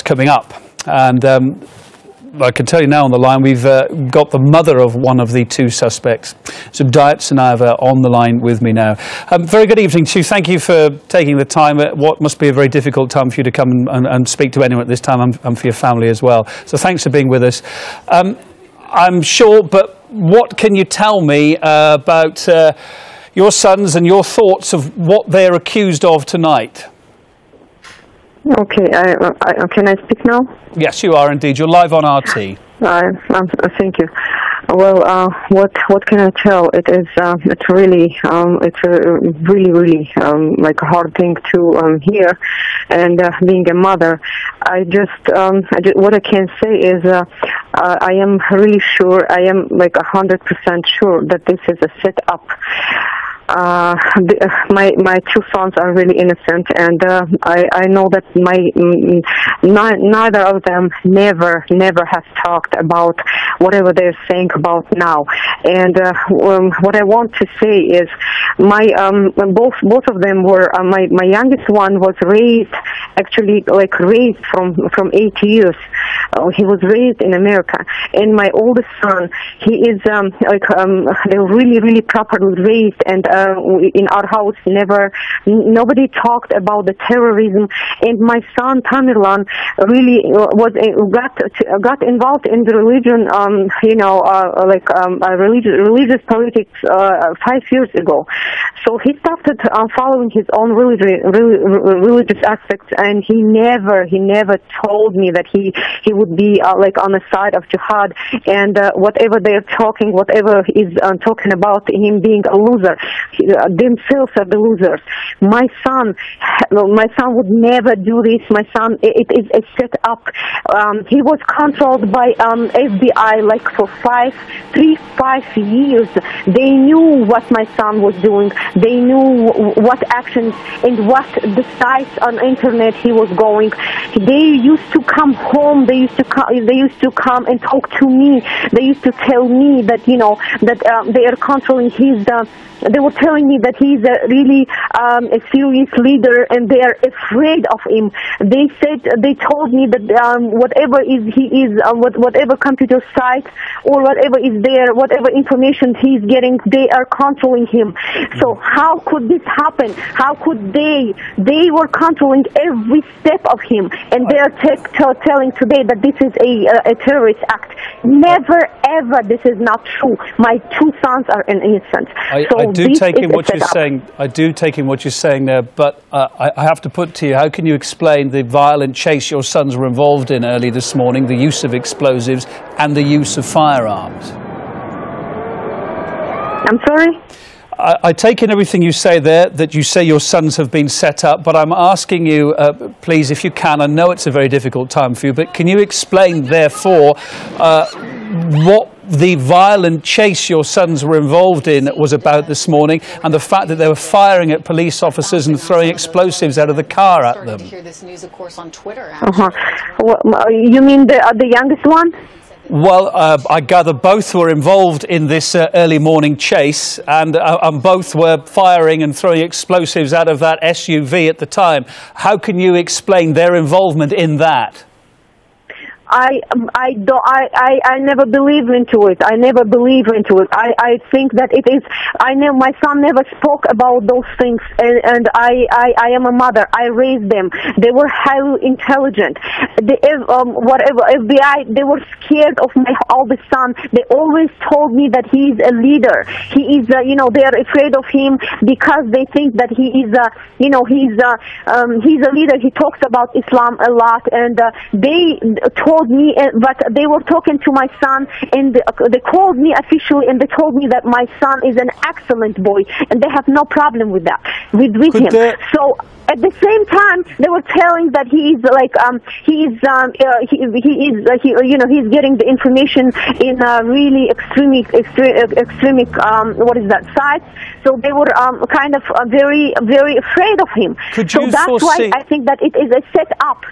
coming up. And I can tell you now on the line, we've got the mother of one of the two suspects. So Diet Tsarnaeva on the line with me now. Very good evening to you. Thank you for taking the time at what must be a very difficult time for you to come and speak to anyone at this time, and for your family as well. So thanks for being with us. I'm sure, but what can you tell me about your sons and your thoughts of what they're accused of tonight? Okay, can I speak now? Yes, you are indeed. You're live on RT. Thank you. Well, what can I tell? It's really like a hard thing to hear, and being a mother, what I can say is I am really sure, I am like 100% sure that this is a setup. My two sons are really innocent, and I know that neither of them never have talked about whatever they're saying about now. And what I want to say is both of them were my youngest one was raised from 8 years. He was raised in America, and my oldest son, he is they were really properly raised, and in our house nobody talked about the terrorism. And my son Tamerlan really got involved in the religion, religious politics 5 years ago. So he started following his own religious aspects, and he never told me that he would be on the side of jihad, and whatever they're talking, whatever is talking about him being a loser, themselves are the losers. My son would never do this. My son, it is a set up. He was controlled by FBI for 5 years. They knew what my son was doing. They knew what actions and what the sites on internet he was going. They used to come home. They used to come and talk to me. They used to tell me that they are controlling his. They were telling me that he's a serious leader, and they are afraid of him. They told me that whatever computer site or whatever is there, whatever information he's getting, they are controlling him. So how could this happen? How could they were controlling every step of him, and they are telling today that this is a terrorist act. Never ever, this is not true. My two sons are innocent. I do take in what you're saying there, but I have to put to you, how can you explain the violent chase your sons were involved in early this morning, the use of explosives and the use of firearms? I'm sorry? I take in everything you say there, that you say your sons have been set up, but I'm asking you, please, if you can, I know it's a very difficult time for you, but can you explain, therefore, what the violent chase your sons were involved in was about this morning, and the fact that they were firing at police officers and throwing explosives out of the car at them? To hear this news, of course, on Twitter. You mean the youngest one? Well, I gather both were involved in this early morning chase, and both were firing and throwing explosives out of that SUV at the time. How can you explain their involvement in that? I never believe into it. I never believe into it. I think that it is. I know my son never spoke about those things, and I am a mother. I raised them. They were highly intelligent. Whatever FBI, they were scared of my oldest son. They always told me that he is a leader. He is, they are afraid of him because they think that he is, he's a leader. He talks about Islam a lot, and they told me, but they were talking to my son, and they called me officially, and they told me that my son is an excellent boy, and they have no problem with that, with him. So at the same time, they were telling that he is he's getting the information in really extreme sites. So they were kind of very afraid of him. So that's why I think that it is a set up.